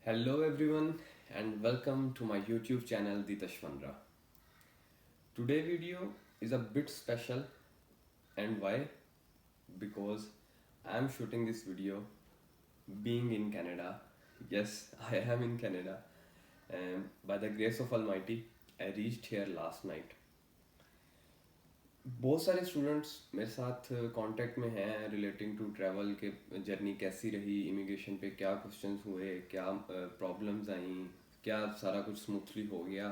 Hello everyone and welcome to my YouTube channel Ditashwandra. Today video is a bit special and why? Because I am shooting this video being in Canada. Yes, I am in Canada and by the grace of Almighty I reached here last night. बहुत सारे students मेरे साथ contact में हैं relating to travel के journey कैसी रही immigration पे क्या क्वेश्चंस हुए क्या प्रॉब्लम्स आई क्या सारा कुछ स्मूथली हो गया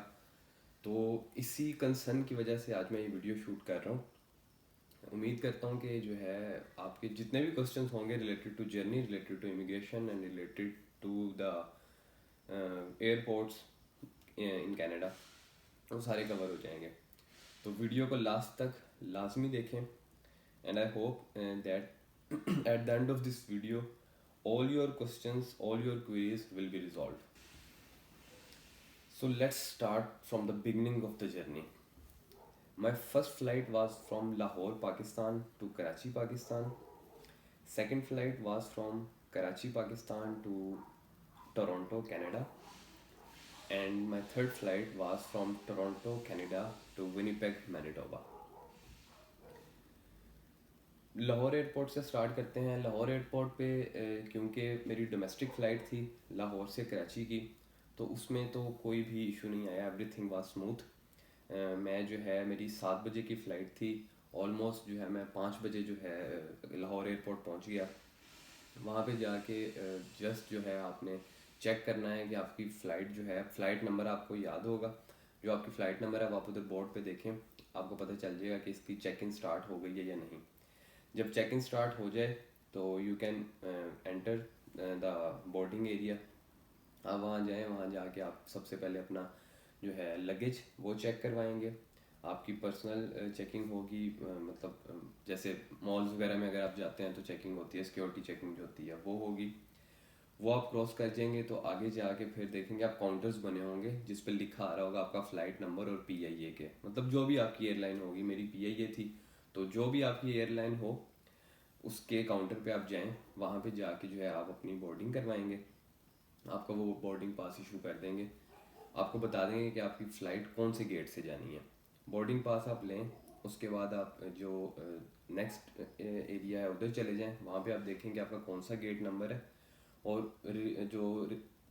तो इसी कंसर्न की वजह से आज मैं ये वीडियो शूट कर रहा हूँ। उम्मीद करता हूँ कि जो है आपके जितने भी क्वेश्चंस होंगे related to journey related to immigration and related to the airports in Canada वो सारे कवर हो जाएंगे। तो वीडियो को लास्ट तक लाजमी देखें and I hope that at the end of this video all your questions, all your queries will be resolved. So let's start from the beginning of the journey. My first flight was from Lahore, Pakistan to Karachi, Pakistan. Second flight was from Karachi, Pakistan to Toronto, Canada. And my third flight was from Toronto, Canada to Winnipeg, Manitoba. Lahore airport से start करते हैं। Lahore airport पे क्योंकि मेरी domestic flight थी लाहौर से कराची की, तो उसमें तो कोई भी इशू नहीं आया, एवरीथिंग वाज स्मूथ। मैं जो है मेरी 7 बजे की फ़्लाइट थी, ऑलमोस्ट जो है मैं 5 बजे जो है लाहौर एयरपोर्ट पहुंच गया। वहाँ पे जाके जस्ट जो है आपने चेक करना है कि आपकी फ़्लाइट जो है, फ़्लाइट नंबर आपको याद होगा, जो आपकी फ़्लाइट नंबर है वो आप उधर बोर्ड पे देखें, आपको पता चल जाएगा कि इसकी चेक इन स्टार्ट हो गई है या नहीं। जब चेक इन स्टार्ट हो जाए तो you can enter the boarding area. आप वहाँ जाएँ, वहाँ जाके आप सबसे पहले अपना जो है लगेज वो चेक करवाएंगे। आपकी पर्सनल चेकिंग होगी, मतलब जैसे मॉल्स वगैरह में अगर आप जाते हैं तो चेकिंग होती है, सिक्योरिटी चेकिंग जो होती है वो होगी। वो आप क्रॉस कर जाएंगे तो आगे जाके फिर देखेंगे आप काउंटर्स बने होंगे जिस पर लिखा आ रहा होगा आपका फ़्लाइट नंबर और पीआईए के, मतलब जो भी आपकी एयरलाइन होगी। मेरी पीआईए थी, तो जो भी आपकी एयरलाइन हो उसके काउंटर पे आप जाएं, वहाँ पे जाके जो है आप अपनी बोर्डिंग करवाएंगे। आपका वो बोर्डिंग पास इशू कर देंगे, आपको बता देंगे कि आपकी फ़्लाइट कौन से गेट से जानी है। बोर्डिंग पास आप लें, उसके बाद आप जो नेक्स्ट एरिया है उधर चले जाएं। वहाँ पे आप देखेंगे आपका कौन सा गेट नंबर है और जो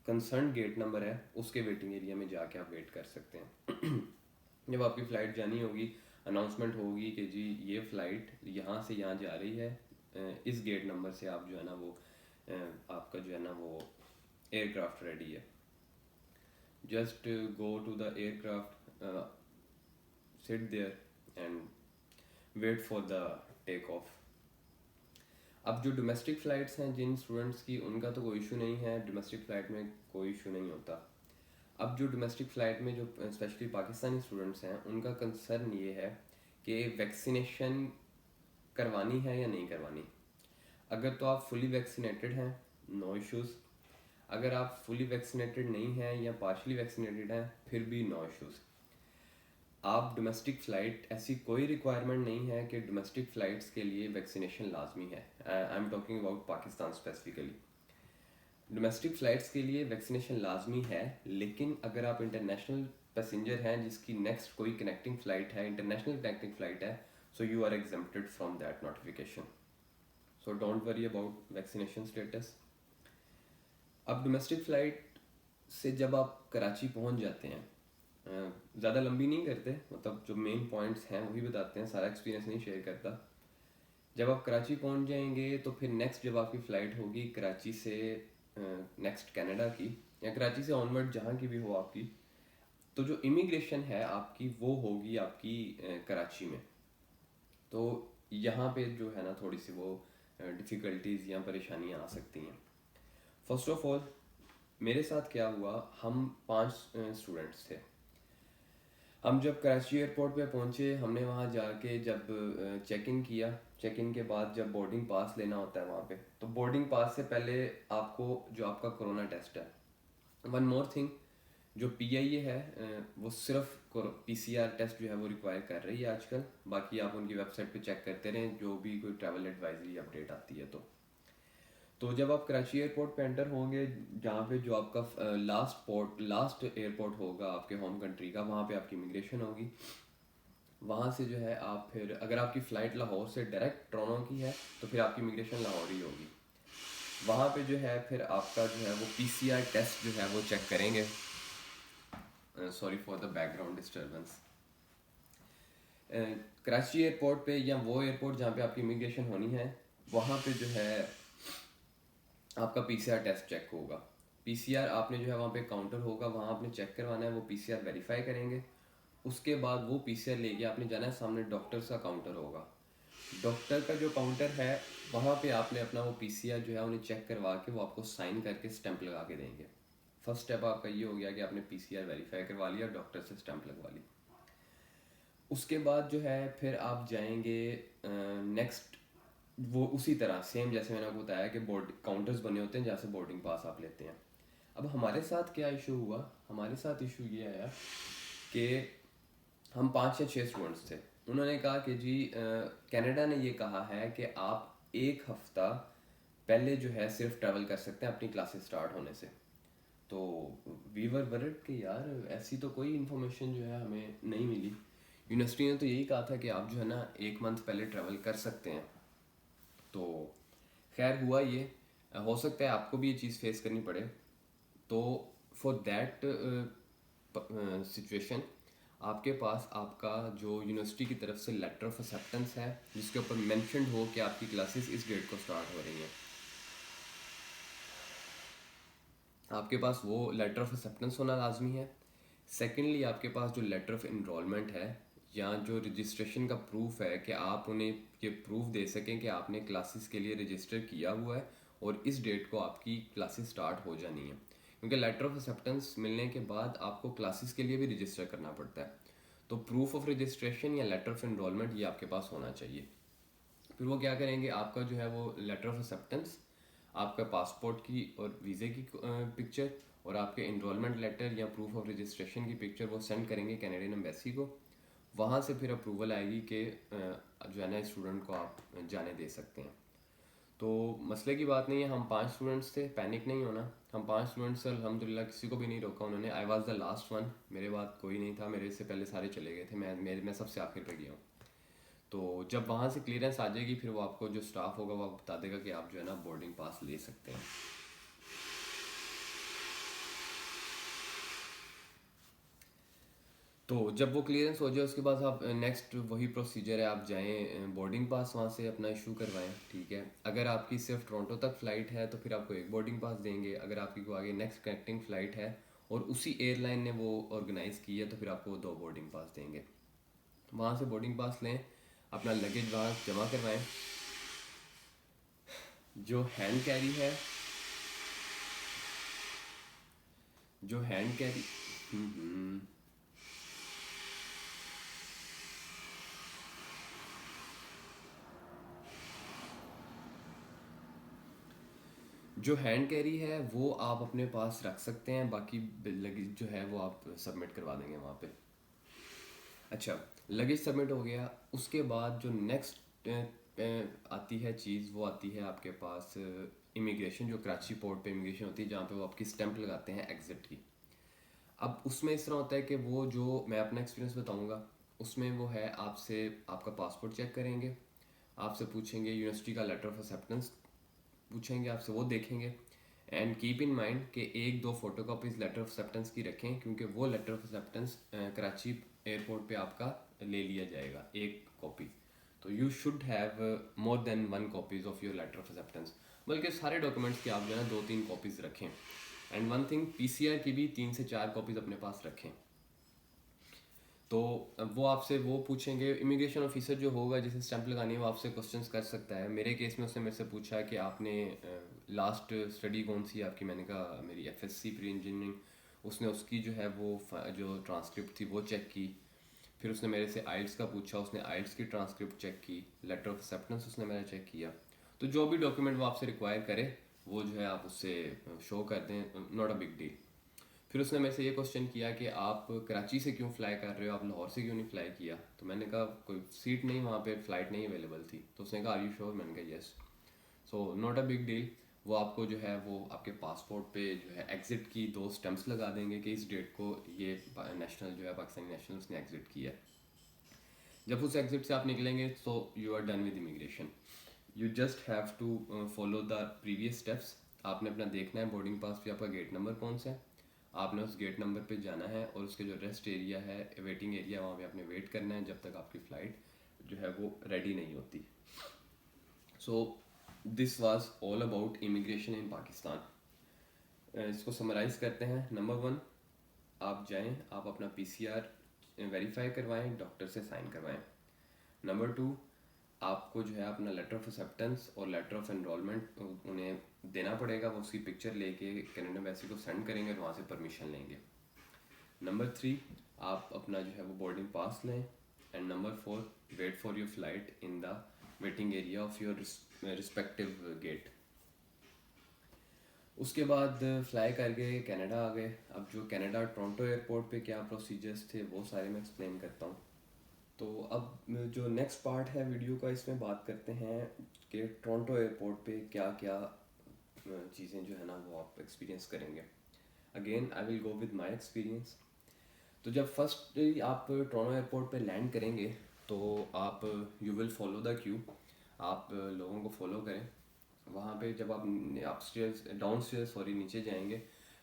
कंसर्न गेट नंबर है उसके वेटिंग एरिया में जाके आप वेट कर सकते हैं। जब आपकी फ़्लाइट जानी होगी, अनाउंसमेंट होगी कि जी ये फ़्लाइट यहाँ से यहाँ जा रही है, इस गेट नंबर से आप जो है ना वो आपका जो है ना वो एयरक्राफ्ट रेडी है। Just go to the aircraft, sit there and wait for the take off. अब जो डोमेस्टिक फ़्लाइट्स हैं जिन स्टूडेंट्स की, उनका तो कोई इशू नहीं है, डोमेस्टिक फ़्लाइट में कोई इशू नहीं होता। अब जो डोमेस्टिक फ़्लाइट में जो स्पेशली पाकिस्तानी स्टूडेंट्स हैं उनका कंसर्न ये है कि वैक्सीनेशन करवानी है या नहीं करवानी। अगर तो आप फुली वैक्सीनेटेड हैं, नो इश्यूज़। अगर आप फुली वैक्सीनेटेड नहीं हैं या पार्शली वैक्सीनेटेड हैं, फिर भी नो इश्यूज़। आप डोमेस्टिक फ़्लाइट, ऐसी कोई रिक्वायरमेंट नहीं है कि डोमेस्टिक फ़्लाइट्स के लिए वैक्सीनेशन लाजमी है। I am talking about Pakistan specifically. Domestic flights के लिए वैक्सीनेशन लाजमी है, लेकिन अगर आप इंटरनेशनल पैसेंजर हैं जिसकी नेक्स्ट कोई कनेक्टिंग फ़्लाइट है, इंटरनेशनल कनेक्टिंग फ़्लाइट है, so you are exempted from that notification. So don't worry about vaccination status. अब डोमेस्टिक फ़्लाइट से जब आप कराची पहुंच जाते हैं, ज़्यादा लंबी नहीं करते, मतलब जो मेन पॉइंट्स हैं वही बताते हैं, सारा एक्सपीरियंस नहीं शेयर करता। जब आप कराची पहुंच जाएंगे तो फिर नेक्स्ट जब आपकी फ़्लाइट होगी कराची से नेक्स्ट कनाडा की, या कराची से ऑनवर्ड जहाँ की भी हो आपकी, तो जो इमिग्रेशन है आपकी वो होगी आपकी कराची में। तो यहाँ पे जो है ना थोड़ी सी वो डिफ़िकल्टीज़ या परेशानियाँ आ सकती हैं। फर्स्ट ऑफ ऑल मेरे साथ क्या हुआ, हम 5 स्टूडेंट्स थे। हम जब कराची एयरपोर्ट पे पहुंचे, हमने वहाँ जाके जब चेक इन किया, चेक इन के बाद जब बोर्डिंग पास लेना होता है वहाँ पे, तो बोर्डिंग पास से पहले आपको जो आपका कोरोना टेस्ट है, वन मोर थिंग, जो पीआईए है वो सिर्फ पीसीआर टेस्ट जो है वो रिक्वायर कर रही है आजकल। बाकी आप उनकी वेबसाइट पे चेक करते रहें जो भी कोई ट्रैवल एडवाइजरी अपडेट आती है। तो जब आप कराची एयरपोर्ट पे एंटर होंगे, जहाँ पे जो आपका लास्ट एयरपोर्ट होगा आपके होम कंट्री का, वहाँ पे आपकी इमिग्रेशन होगी। वहाँ से जो है आप फिर, अगर आपकी फ़्लाइट लाहौर से डायरेक्ट टोरंटो की है तो फिर आपकी इमिग्रेशन लाहौर ही होगी। वहाँ पे जो है फिर आपका जो है वो पीसीआर टेस्ट जो है वो चेक करेंगे। Sorry for the background disturbance. Karachi airport पे या वो एयरपोर्ट जहाँ पे आपकी इमिग्रेशन होनी है, वहाँ पे जो है आपका पीसीआर टेस्ट चेक होगा। पीसीआर आपने जो है वहाँ पे काउंटर होगा, वहाँ आपने चेक करवाना है, वो पीसीआर वेरीफाई करेंगे। उसके बाद वो पीसीआर लेके आपने जाना है, सामने डॉक्टर का काउंटर होगा। डॉक्टर का जो काउंटर है वहाँ पे आपने अपना वो पीसीआर जो है उन्हें चेक करवा के वो आपको साइन करके स्टैंप लगा के देंगे। फर्स्ट स्टेप आपका ये हो गया कि आपने पीसीआर वेरीफाई करवा लिया, डॉक्टर से स्टैंप लगवा ली। उसके बाद जो है फिर आप जाएंगे नेक्स्ट, वो उसी तरह सेम जैसे मैंने आपको बताया कि बोर्ड काउंटर्स बने होते हैं जहाँ से बोर्डिंग पास आप लेते हैं। अब हमारे साथ क्या इशू हुआ, हमारे साथ इशू ये आया कि हम 5 या 6 स्टूडेंट्स थे। उन्होंने कहा कि जी कनाडा ने ये कहा है कि आप एक हफ्ता पहले जो है सिर्फ ट्रैवल कर सकते हैं अपनी क्लासेस स्टार्ट होने से। तो वी वर वरिड कि यार ऐसी तो कोई इन्फॉर्मेशन जो है हमें नहीं मिली। यूनिवर्सिटी ने तो यही कहा था कि आप जो है ना 1 मंथ पहले ट्रैवल कर सकते हैं। तो खैर हुआ ये, हो सकता है आपको भी ये चीज़ फेस करनी पड़े। तो फॉर दैट सिचुएशन आपके पास आपका जो यूनिवर्सिटी की तरफ से लेटर ऑफ एक्सेप्टेंस है जिसके ऊपर मेंशन्ड हो कि आपकी क्लासेस इस डेट को स्टार्ट हो रही हैं, आपके पास वो लेटर ऑफ एक्सेप्टेंस होना लाजमी है। सेकेंडली आपके पास जो लेटर ऑफ इनरोलमेंट है या जो रजिस्ट्रेशन का प्रूफ है कि आप उन्हें ये प्रूफ दे सकें कि आपने क्लासेस के लिए रजिस्टर किया हुआ है और इस डेट को आपकी क्लासेस स्टार्ट हो जानी है। क्योंकि लेटर ऑफ एक्सेप्टेंस मिलने के बाद आपको क्लासेस के लिए भी रजिस्टर करना पड़ता है। तो प्रूफ ऑफ रजिस्ट्रेशन या लेटर ऑफ इनरोलमेंट ये आपके पास होना चाहिए। फिर वो क्या करेंगे, आपका जो है वो लेटर ऑफ एक्सेप्टेंस, आपका पासपोर्ट की और वीज़े की पिक्चर और आपके इनरोलमेंट लेटर या प्रूफ ऑफ रजिस्ट्रेशन की पिक्चर वो सेंड करेंगे कैनेडियन एम्बेसी को। वहाँ से फिर अप्रूवल आएगी कि जो है ना स्टूडेंट को आप जाने दे सकते हैं। तो मसले की बात नहीं है, हम 5 स्टूडेंट्स थे, पैनिक नहीं होना। हम 5 स्टूडेंट्स से अल्हम्दुलिल्लाह किसी को भी नहीं रोका उन्होंने। I was the last one, मेरे बाद कोई नहीं था, मेरे से पहले सारे चले गए थे, मैं सबसे आखिर पे गया हूँ। तो जब वहाँ से क्लियरेंस आ जाएगी फिर वो आपको जो स्टाफ होगा वो बता देगा कि आप जो है ना बोर्डिंग पास ले सकते हैं। तो जब वो क्लियरेंस हो जाए उसके बाद आप नेक्स्ट वही प्रोसीजर है, आप जाएं बोर्डिंग पास वहाँ से अपना इशू करवाएं। ठीक है, अगर आपकी सिर्फ टोरंटो तक फ़्लाइट है तो फिर आपको एक बोर्डिंग पास देंगे। अगर आपकी को आगे नेक्स्ट कनेक्टिंग फ़्लाइट है और उसी एयरलाइन ने वो ऑर्गेनाइज़ की है तो फिर आपको 2 बोर्डिंग पास देंगे। वहाँ से बोर्डिंग पास लें, अपना लगेज वहाँ जमा करवाएं। जो हैंड कैरी है, जो हैंड कैरी जो हैंड कैरी है वो आप अपने पास रख सकते हैं, बाकी लगेज जो है वो आप सबमिट करवा देंगे वहाँ पे। अच्छा, लगेज सबमिट हो गया, उसके बाद जो नेक्स्ट आती है चीज़ वो आती है आपके पास इमिग्रेशन। जो कराची पोर्ट पे इमिग्रेशन होती है जहाँ पे वो आपकी स्टैंप लगाते हैं एग्ज़िट की। अब उसमें इस तरह होता है कि वो जो मैं अपना एक्सपीरियंस बताऊंगा उसमें वो है, आपसे आपका पासपोर्ट चेक करेंगे, आपसे पूछेंगे यूनिवर्सिटी का लेटर ऑफ एक्सेप्टेंस पूछेंगे आपसे, वो देखेंगे। एंड कीप इन माइंड कि 1-2 photo copies letter of acceptance की रखें क्योंकि वो letter of acceptance Karachi airport पे आपका ले लिया जाएगा एक कॉपी। तो you should have more than 1 copies of your letter of acceptance, बल्कि सारे डॉक्यूमेंट्स की आप जो है 2-3 कॉपीज रखें। एंड वन थिंग, पीसीआर की भी 3 से 4 कॉपीज अपने पास रखें। तो वो आपसे वो पूछेंगे, इमिग्रेशन ऑफिसर जो होगा जिसे स्टैंप लगानी है वो आपसे क्वेश्चंस कर सकता है। मेरे केस में उसने मेरे से पूछा कि आपने लास्ट स्टडी कौन सी है आपकी, मैंने कहा मेरी एफएससी प्री इंजीनियरिंग। उसने उसकी जो है वो जो ट्रांसक्रिप्ट थी वो चेक की। फिर उसने मेरे से आइल्स का पूछा, उसने आइल्स की ट्रांसक्रिप्ट चेक की। लेटर ऑफ एक्सेप्टेंस उसने मेरा चेक किया। तो जो भी डॉक्यूमेंट वो आपसे रिक्वायर करे वो जो है आप उससे शो कर दें, नॉट अ बिग डील। फिर उसने मेरे से ये क्वेश्चन किया कि आप कराची से क्यों फ़्लाई कर रहे हो, आप लाहौर से क्यों नहीं फ़्लाई किया। तो मैंने कहा कोई सीट नहीं, वहाँ पे फ़्लाइट नहीं अवेलेबल थी। तो उसने कहा आर यू श्योर, मैंने कहा yes. So not a big deal. वो आपको जो है वो आपके पासपोर्ट पे जो है एग्ज़िट की 2 स्टैम्प्स लगा देंगे कि इस डेट को ये नेशनल जो है पाकिस्तानी नेशनल्स ने एग्ज़िट किया है। जब उस एग्ज़िट से आप निकलेंगे तो you are done with immigration. You just have to follow the previous steps. आपने अपना देखना है बोर्डिंग पास पे आपका गेट नंबर कौन सा है, आपने उस गेट नंबर पे जाना है और उसके जो रेस्ट एरिया है, वेटिंग एरिया, वहाँ पे आपने वेट करना है जब तक आपकी फ़्लाइट जो है वो रेडी नहीं होती। So this was all about immigration in Pakistan. इसको समराइज़ करते हैं। नंबर 1, आप जाएं, आप अपना पीसीआर वेरीफाई करवाएं, डॉक्टर से साइन करवाएं। नंबर 2, आपको जो है अपना लेटर ऑफ एक्सेप्टेंस और लेटर ऑफ एनरोलमेंट उन्हें देना पड़ेगा। वो उसकी पिक्चर लेके कनाडा एम्बेसी को सेंड करेंगे और वहाँ से परमिशन लेंगे। नंबर 3, आप अपना जो है वो बोर्डिंग पास लें। And number 4, wait for your flight in the waiting area of your respective gate. उसके बाद फ्लाई कर गए, कनाडा आ गए। अब जो कनाडा टोरंटो एयरपोर्ट पे क्या प्रोसीजर्स थे वो सारे मैं एक्सप्लेन करता हूँ। तो अब जो नेक्स्ट पार्ट है वीडियो का, इसमें बात करते हैं कि टोरंटो एयरपोर्ट पे क्या क्या चीज़ें जो है ना वो आप एक्सपीरियंस करेंगे। Again I will go with my experience. तो जब फर्स्ट आप टोरंटो एयरपोर्ट पे लैंड करेंगे तो आप you will follow the Q. आप लोगों को फॉलो करें। वहाँ पे जब आप अपस्टेयर्स डाउनस्टेयर्स सॉरी नीचे जाएंगे,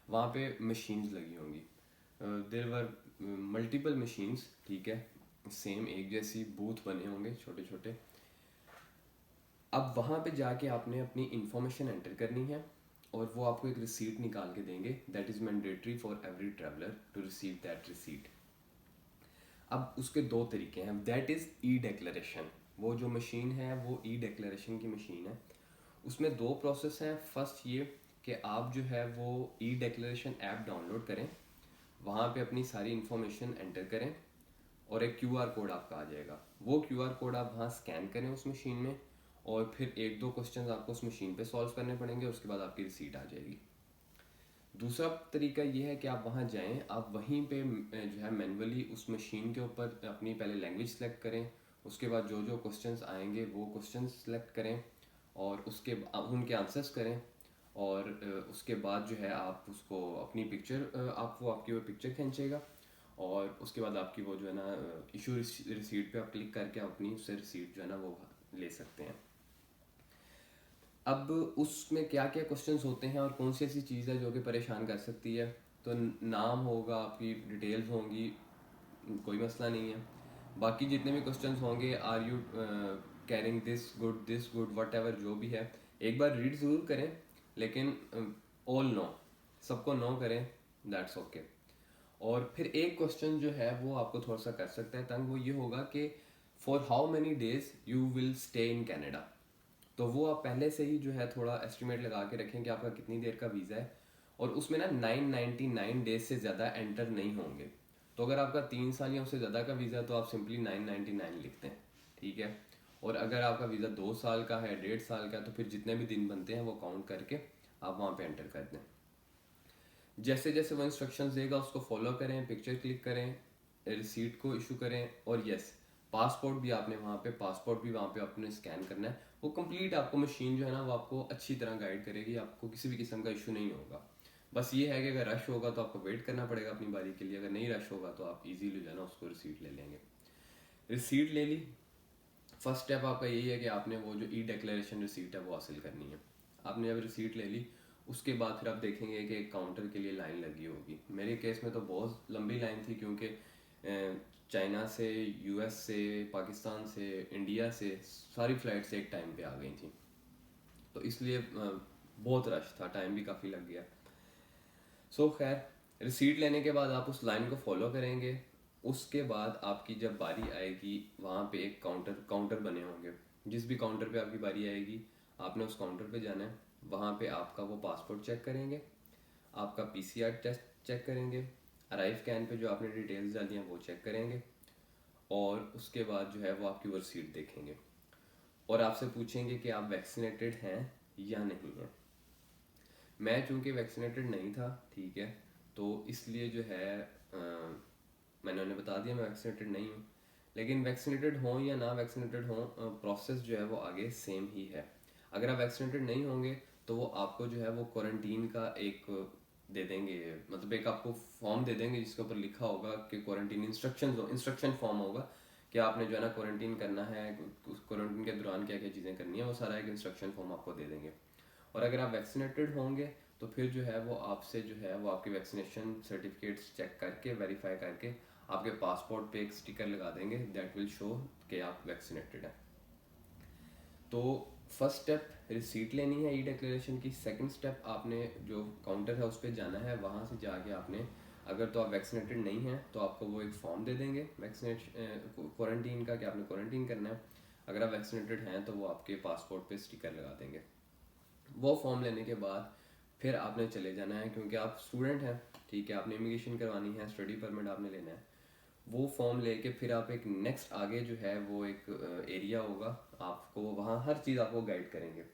वहाँ पे मशीन्स लगी होंगी। देयर वर मल्टीपल मशीन्स, ठीक है, सेम एक जैसी बूथ बने होंगे छोटे छोटे। अब वहाँ पे जाके आपने अपनी इंफॉर्मेशन एंटर करनी है और वो आपको एक रिसीट निकाल के देंगे। That is mandatory for every traveller to receive that receipt. अब उसके 2 तरीके हैं। That is e declaration. वो जो मशीन है वो ई डिक्लेरेशन की मशीन है। उसमें 2 प्रोसेस हैं। फर्स्ट ये कि आप जो है वो ई डिक्लेरेशन ऐप डाउनलोड करें, वहाँ पे अपनी सारी इन्फॉर्मेशन एंटर करें और एक क्यूआर कोड आपका आ जाएगा। वो क्यूआर कोड आप वहाँ स्कैन करें उस मशीन में और फिर 1-2 क्वेश्चन आपको उस मशीन पे सॉल्व करने पड़ेंगे, उसके बाद आपकी रिसीट आ जाएगी। दूसरा तरीका ये है कि आप वहाँ जाएं, आप वहीं पे जो है मैनुअली उस मशीन के ऊपर अपनी पहले लैंग्वेज सेलेक्ट करें, उसके बाद जो जो क्वेश्चंस आएंगे वो क्वेश्चंस सेलेक्ट करें और उसके उनके आंसर्स करें और उसके बाद जो है आप उसको अपनी पिक्चर आप वो आपकी वो पिक्चर खींचेगा और उसके बाद आपकी वो जो है ना इशू रिसीट पे आप क्लिक करके अपनी उससे रिसीट जो है ना वो ले सकते हैं। अब उसमें क्या क्या क्वेश्चंस होते हैं और कौन सी ऐसी चीज़ है जो कि परेशान कर सकती है। तो नाम होगा, आपकी डिटेल्स होंगी, कोई मसला नहीं है। बाकी जितने भी क्वेश्चंस होंगे, are you carrying this good whatever जो भी है, एक बार रीड ज़रूर करें, लेकिन ऑल नो, सबको नो करें, दैट्स ओके। और फिर एक क्वेश्चन जो है वो आपको थोड़ा सा कर सकता है तंग। वो ये होगा कि for how many days you will stay in Canada. तो वो आप पहले से ही जो है थोड़ा एस्टिमेट लगा के रखें कि आपका कितनी देर का वीज़ा है। और उसमें ना 999 डेज से ज़्यादा एंटर नहीं होंगे। तो अगर आपका 3 साल या उससे ज़्यादा का वीज़ा है तो आप सिंपली 999 लिखते हैं, ठीक है। और अगर आपका वीज़ा 2 साल का है, 1.5 साल का है, तो फिर जितने भी दिन बनते हैं वो काउंट करके आप वहाँ पे एंटर कर दें। जैसे जैसे वो इंस्ट्रक्शंस देगा उसको फॉलो करें, पिक्चर क्लिक करें, रिसीट को इशू करें और यस, पासपोर्ट भी आपने वहाँ पे पासपोर्ट भी वहाँ पे आपने स्कैन करना है। वो कंप्लीट आपको मशीन जो है ना वो आपको अच्छी तरह गाइड करेगी, आपको किसी भी किस्म का इशू नहीं होगा। बस ये है कि अगर रश होगा तो आपको वेट करना पड़ेगा अपनी बारी के लिए, अगर नहीं रश होगा तो आप इजीली जो है ना उसको रिसीट ले लेंगे। रिसीट ले ली, फर्स्ट स्टेप आपका यही है कि आपने वो जो ई डिक्लेरेशन रिसीट है वो हासिल करनी है। आपने जब रिसीट ले ली उसके बाद फिर आप देखेंगे कि काउंटर के लिए लाइन लगी होगी। मेरे केस में तो बहुत लंबी लाइन थी क्योंकि चाइना से, यूएस से, पाकिस्तान से, इंडिया से सारी फ़्लाइट्स एक टाइम पे आ गई थी, तो इसलिए बहुत रश था, टाइम भी काफ़ी लग गया। सो खैर, रिसीट लेने के बाद आप उस लाइन को फॉलो करेंगे। उसके बाद आपकी जब बारी आएगी वहाँ पे एक काउंटर बने होंगे। जिस भी काउंटर पे आपकी बारी आएगी आपने उस काउंटर पे जाना है। वहाँ पे आपका वो पासपोर्ट चेक करेंगे, आपका पीसीआर टेस्ट चेक करेंगे, अराइव कैन पे जो आपने डिटेल्स डाली हैं वो चेक करेंगे और उसके बाद जो है वो आपकी वो रिसीट देखेंगे और आपसे पूछेंगे कि आप वैक्सीनेटेड हैं या नहीं हैं। मैं चूँकि वैक्सीनेटेड नहीं था, ठीक है, तो इसलिए जो है मैंने उन्हें बता दिया मैं वैक्सीनेटेड नहीं हूँ। लेकिन वैक्सीनेटेड हों या ना वैक्सीनेटेड हों, प्रोसेस जो है वो आगे सेम ही है। अगर आप वैक्सीनेटेड नहीं होंगे तो वो आपको जो है वो क्वारंटीन का एक दे देंगे, मतलब एक आपको फॉर्म दे देंगे जिसके ऊपर लिखा होगा कि क्वारंटीन इंस्ट्रक्शन फॉर्म होगा कि आपने जो है ना क्वारंटीन करना है, क्वारंटीन के दौरान क्या क्या चीज़ें करनी है, वो सारा एक इंस्ट्रक्शन फॉर्म आपको दे देंगे। और अगर आप वैक्सीनेटेड होंगे तो फिर जो है वो आपसे जो है वो आपके वैक्सीनेशन सर्टिफिकेट्स चेक करके वेरीफाई करके आपके पासपोर्ट पे एक स्टिकर लगा देंगे दैट विल शो कि आप वैक्सीनेटेड हैं। तो फर्स्ट स्टेप रिसीट लेनी है ई डिक्लेरेशन की। सेकंड स्टेप आपने जो काउंटर है उस पर जाना है, वहाँ से जाके आपने, अगर तो आप वैक्सीनेटेड नहीं हैं तो आपको वो एक फॉर्म दे देंगे वैक्सीनेशन क्वारंटीन का कि आपने क्वारंटीन करना है। अगर आप वैक्सीनेटेड हैं तो वो आपके पासपोर्ट पे स्टिकर लगा देंगे। वो फॉर्म लेने के बाद फिर आपने चले जाना है, क्योंकि आप स्टूडेंट हैं, ठीक है, आपने इमिग्रेशन करवानी है, स्टडी परमिट आपने लेना है। वो फॉर्म लेके फिर आप एक नेक्स्ट आगे जो है वो एक एरिया होगा, आपको वहाँ हर चीज़ आपको गाइड करेंगे।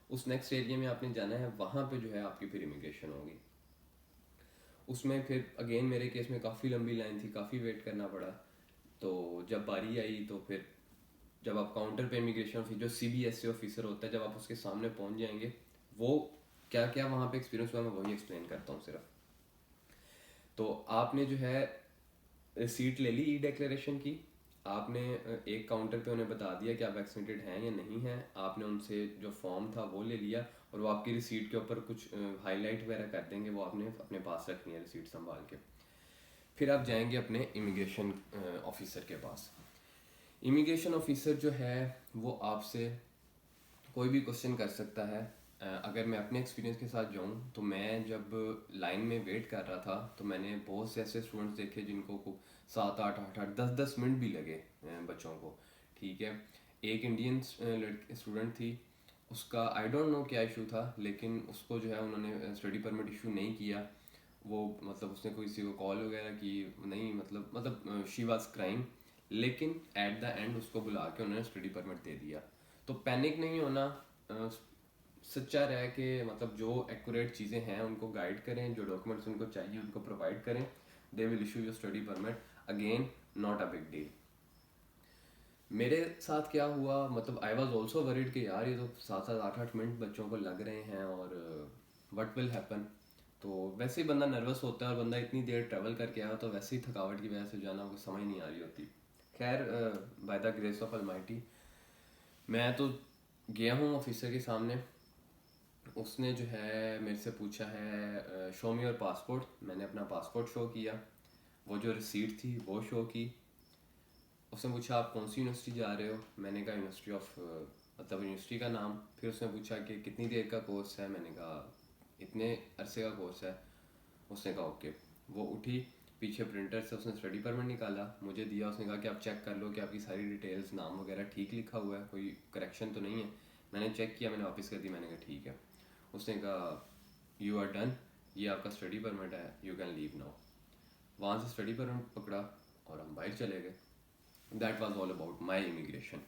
उस नेक्स्ट एरिया में आपने जाना है, वहाँ पे जो है आपकी फिर इमिग्रेशन होगी। उसमें फिर अगेन मेरे केस में काफ़ी लंबी लाइन थी, काफ़ी वेट करना पड़ा। तो जब बारी आई तो फिर जब आप काउंटर पे इमिग्रेशन ऑफिस जो CBSE ऑफिसर होता है, जब आप उसके सामने पहुंच जाएंगे, वो क्या क्या वहाँ पे एक्सपीरियंस हुआ मैं वही एक्सप्लेन करता हूँ सिर्फ। तो आपने जो है रिसीट ले ली ई डिक्लेरेशन की, आपने एक काउंटर पे उन्हें बता दिया कि आप वैक्सीनेटेड हैं या नहीं हैं, आपने उनसे जो फॉर्म था वो ले लिया और वो आपकी रिसीट के ऊपर कुछ हाईलाइट वगैरह कर देंगे, वो आपने अपने पास रखनी है रिसीट संभाल के। फिर आप जाएंगे अपने इमिग्रेशन ऑफिसर के पास। इमिग्रेशन ऑफिसर जो है वो आपसे कोई भी क्वेश्चन कर सकता है। अगर मैं अपने एक्सपीरियंस के साथ जाऊँ तो मैं जब लाइन में वेट कर रहा था तो मैंने बहुत से ऐसे स्टूडेंट्स देखे जिनको को 7 8 8 8 10 10 मिनट भी लगे बच्चों को, ठीक है। एक इंडियन लड़की स्टूडेंट थी, उसका आई डोंट नो क्या इशू था, लेकिन उसको जो है उन्होंने स्टडी परमिट इशू नहीं किया। वो मतलब उसने किसी को कॉल वगैरह की नहीं, मतलब शी वाज क्राइम, लेकिन एट द एंड उसको बुला के उन्होंने स्टडी परमिट दे दिया। तो पैनिक नहीं होना, सच्चा रह के मतलब जो एक्यूरेट चीज़ें हैं उनको गाइड करें, जो डॉक्यूमेंट्स उनको चाहिए उनको प्रोवाइड करें, they will issue your study permit, again not a big deal. मेरे साथ क्या हुआ, मतलब आई वॉज ऑल्सो वरीड कि यार ये तो 7 7 8 8 मिनट बच्चों को लग रहे हैं और व्हाट विल हैपन। तो वैसे ही बंदा नर्वस होता है और बंदा इतनी देर ट्रैवल करके आया तो वैसे ही थकावट की वजह से जाना वो समझ नहीं आ रही होती। खैर by the grace of Almighty मैं तो गया हूँ ऑफिसर के सामने। उसने जो है मेरे से पूछा है शो मी योर पासपोर्ट, मैंने अपना पासपोर्ट शो किया, वो जो रिसीट थी वो शो की। उसने पूछा आप कौन सी यूनिवर्सिटी जा रहे हो, मैंने कहा यूनिवर्सिटी ऑफ, मतलब यूनिवर्सिटी का नाम। फिर उसने पूछा कि कितनी देर का कोर्स है, मैंने कहा इतने अरसे का कोर्स है। उसने कहा ओके। वो उठी, पीछे प्रिंटर से उसने स्टडी परमिट निकाला, मुझे दिया, उसने कहा कि आप चेक कर लो कि आपकी सारी डिटेल्स नाम वगैरह ठीक लिखा हुआ है, कोई करेक्शन तो नहीं है। मैंने चेक किया, मैंने वापस कर दी, मैंने कहा ठीक है। उसने कहा यू आर डन, ये आपका स्टडी परमिट है, यू कैन लीव नाउ। वहाँ से स्टडी परमिट पकड़ा और हम बाहर चले गए। That was all about my immigration.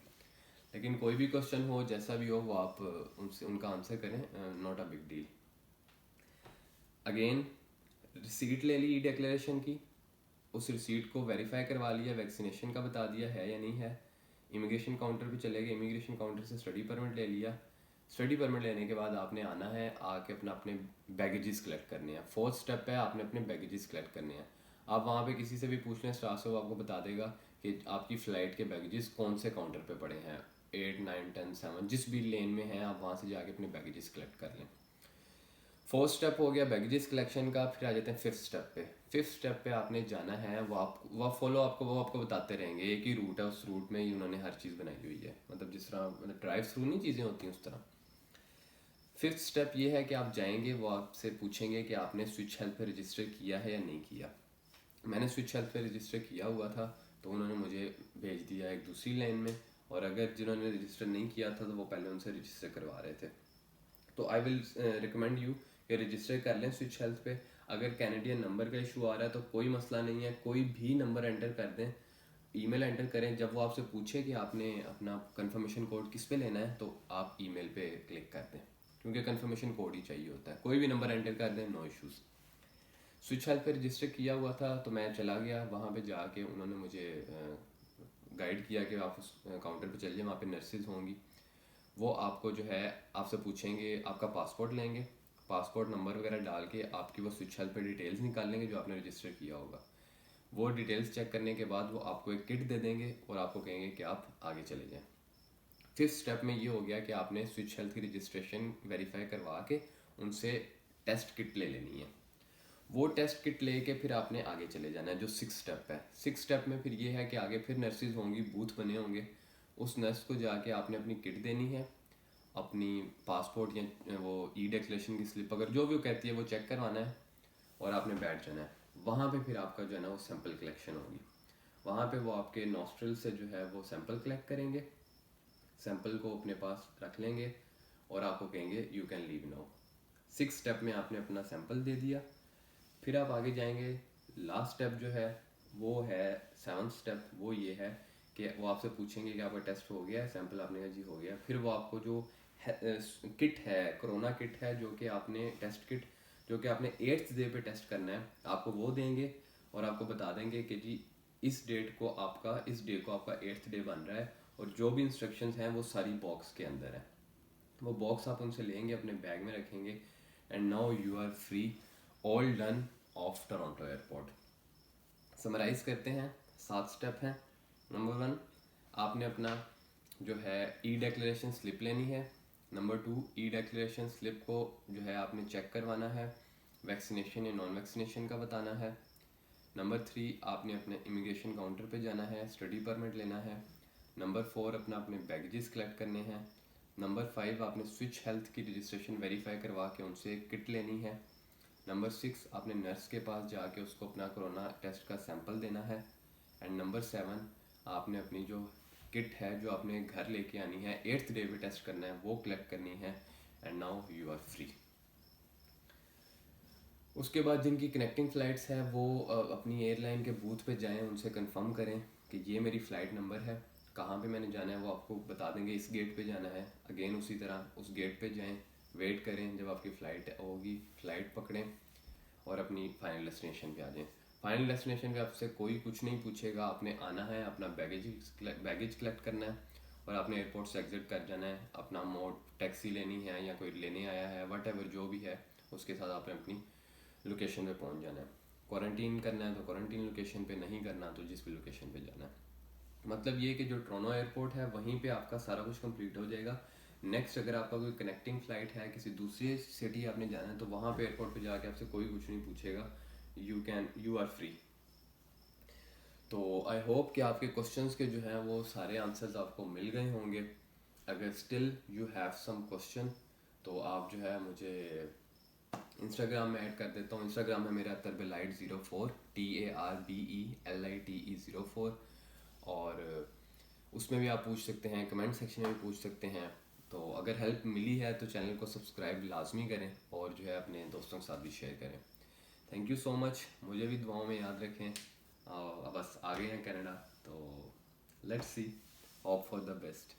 लेकिन कोई भी क्वेश्चन हो जैसा भी हो वो आप उनसे उनका आंसर करें, not a big deal. Again receipt ले ली ई डिक्लेरेशन की, उस रिसीट को वेरीफाई करवा लिया, वैक्सीनेशन का बता दिया है या नहीं है। इमिग्रेशन काउंटर पे चले गए, इमिग्रेशन काउंटर से स्टडी परमिट ले लिया। स्टडी परमिट लेने के बाद आपने आना है, आके अपना अपने बैगेजेस कलेक्ट करने हैं। फोर्थ स्टेप है आपने अपने बैगेजेस कलेक्ट करने हैं। आप वहाँ पे किसी से भी पूछ लें स्टाफ से, वो आपको बता देगा कि आपकी फ़्लाइट के बैगेजेस कौन से काउंटर पे पड़े हैं, 8 9 10 7 जिस भी लेन में हैं, आप वहाँ से जाके अपने बैगेजेस कलेक्ट कर लें। फोर्थ स्टेप हो गया बैगेजेस कलेक्शन का। फिर आ जाते हैं फिफ्थ स्टेप पे। फिफ्थ स्टेप पे आपने जाना है, वो फॉलो वो आपको बताते रहेंगे, एक ही रूट है, उस रूट में ही उन्होंने हर चीज़ बनाई हुई है, मतलब जिस तरह मतलब ड्राइव थ्रू नहीं चीज़ें होती हैं उस तरह। फिफ्थ स्टेप ये है कि आप जाएंगे, वो आपसे पूछेंगे कि आपने स्विच हेल्थ पे रजिस्टर किया है या नहीं किया। मैंने स्विच हेल्थ पे रजिस्टर किया हुआ था तो उन्होंने मुझे भेज दिया एक दूसरी लाइन में, और अगर जिन्होंने रजिस्टर नहीं किया था तो वो पहले उनसे रजिस्टर करवा रहे थे। तो आई विल रिकमेंड यू कि रजिस्टर कर लें स्विच हेल्थ पे। अगर कैनेडियन नंबर का इशू आ रहा है तो कोई मसला नहीं है, कोई भी नंबर एंटर कर दें, ईमेल एंटर करें। जब वो आपसे पूछे कि आपने अपना कंफर्मेशन कोड किस पे लेना है तो आप ईमेल पे क्लिक कर दें, क्योंकि कंफर्मेशन कोड ही चाहिए होता है। कोई भी नंबर एंटर कर दें, नो इश्यूज़। स्विच हेल्थ पे रजिस्टर किया हुआ था तो मैं चला गया वहाँ पे, जाके उन्होंने मुझे गाइड किया कि आप उस काउंटर पे चलिए, वहाँ पे नर्सेज होंगी। वो आपको जो है आपसे पूछेंगे, आपका पासपोर्ट लेंगे, पासपोर्ट नंबर वगैरह डाल के आपकी वो स्विच हेल्प पे डिटेल्स निकाल लेंगे जो आपने रजिस्टर किया होगा। वो डिटेल्स चेक करने के बाद वो आपको एक किट दे देंगे और आपको कहेंगे कि आप आगे चले जाएं। फिफ्थ स्टेप में ये हो गया कि आपने स्विच हेल्थ की रजिस्ट्रेशन वेरीफाई करवा के उनसे टेस्ट किट ले लेनी है। वो टेस्ट किट लेके फिर आपने आगे चले जाना है, जो सिक्स स्टेप है। सिक्स स्टेप में फिर ये है कि आगे फिर नर्सेज होंगी, बूथ बने होंगे, उस नर्स को जाके आपने अपनी किट देनी है, अपनी पासपोर्ट या वो ई डिक्लेरेशन की स्लिप अगर जो भी वो कहती है वो चेक करवाना है और आपने बैठ जाना है। वहाँ पे फिर आपका जो है ना वो सैंपल कलेक्शन होगी। वहाँ पे वो आपके नॉस्ट्रल से जो है वो सैंपल कलेक्ट करेंगे, सैंपल को अपने पास रख लेंगे और आपको कहेंगे you can leave now. Six step में आपने अपना सैंपल दे दिया, फिर आप आगे जाएंगे। लास्ट स्टेप जो है वो है सेवन्थ स्टेप। वो ये है कि वो आपसे पूछेंगे कि आपका टेस्ट हो गया है, सैंपल आपने कहा जी हो गया। फिर वो आपको जो किट है, कोरोना किट है, जो कि आपने टेस्ट किट जो कि आपने 8th डे पे टेस्ट करना है, आपको वो देंगे और आपको बता देंगे कि जी इस डेट को आपका, इस डे को आपका 8th डे बन रहा है और जो भी इंस्ट्रक्शंस हैं वो सारी बॉक्स के अंदर है। वो बॉक्स आप उनसे लेंगे, अपने बैग में रखेंगे and now you are free, all done of Toronto airport. Summarise करते हैं, 7 स्टेप हैं। नंबर 1, आपने अपना जो है ई डिक्लेरेशन स्लिप लेनी है। नंबर 2, ई डिक्लेरेशन स्लिप को जो है आपने चेक करवाना है, वैक्सीनेशन या नॉन वैक्सीनेशन का बताना है। नंबर 3, आपने अपने इमिग्रेशन काउंटर पे जाना है, स्टडी परमिट लेना है। नंबर 4, अपने बैगेजेस कलेक्ट करने हैं। नंबर 5, आपने स्विच हेल्थ की रजिस्ट्रेशन वेरीफाई करवा के उनसे किट लेनी है। नंबर 6, आपने नर्स के पास जाके उसको अपना कोरोना टेस्ट का सैंपल देना है। एंड नंबर 7, आपने अपनी जो किट है जो आपने घर लेके आनी है, 8th डे पे टेस्ट करना है, वो कलेक्ट करनी है and now you are free. उसके बाद जिनकी कनेक्टिंग फ़्लाइट्स है वो अपनी एयरलाइन के बूथ पे जाएं, उनसे कंफर्म करें कि ये मेरी फ़्लाइट नंबर है, कहाँ पे मैंने जाना है वो आपको बता देंगे, इस गेट पे जाना है। अगेन उसी तरह उस गेट पे जाएं, वेट करें जब आपकी फ़्लाइट होगी, फ़्लाइट पकड़ें और अपनी फाइनल डेस्टिनेशन पे आ जाएं। फाइनल डेस्टिनेशन पे आपसे कोई कुछ नहीं पूछेगा, आपने आना है, अपना बैगेज कलेक्ट करना है और आपने एयरपोर्ट से एग्जिट कर जाना है। अपना मोड टैक्सी लेनी है या कोई लेने आया है, वट एवर जो भी है, उसके साथ आपने अपनी लोकेशन पे पहुंच जाना है। क्वारंटीन करना है तो क्वारंटीन लोकेशन पे, नहीं करना तो जिस भी लोकेशन पे जाना है। मतलब ये कि जो टोरंटो एयरपोर्ट है वहीं पे आपका सारा कुछ कंप्लीट हो जाएगा। नेक्स्ट अगर आपका कोई कनेक्टिंग फ़्लाइट है, किसी दूसरी सिटी आपने जाना है, तो वहाँ पे एयरपोर्ट पे जाके आपसे कोई कुछ नहीं पूछेगा, यू आर फ्री। तो आई होप कि आपके क्वेश्चंस के जो हैं वो सारे आंसर्स आपको मिल गए होंगे। अगर still you have some question तो आप जो है मुझे इंस्टाग्राम में ऐड कर देता हूँ। इंस्टाग्राम है मेरा Tarbelite04, TARBELITE04। और उसमें भी आप पूछ सकते हैं, कमेंट सेक्शन में भी पूछ सकते हैं। तो अगर हेल्प मिली है तो चैनल को सब्सक्राइब लाजमी करें और जो है अपने दोस्तों के साथ भी शेयर करें। थैंक यू सो मच, मुझे भी दुआओं में याद रखें। बस आ गए हैं कनाडा, तो let's see, hope for the best.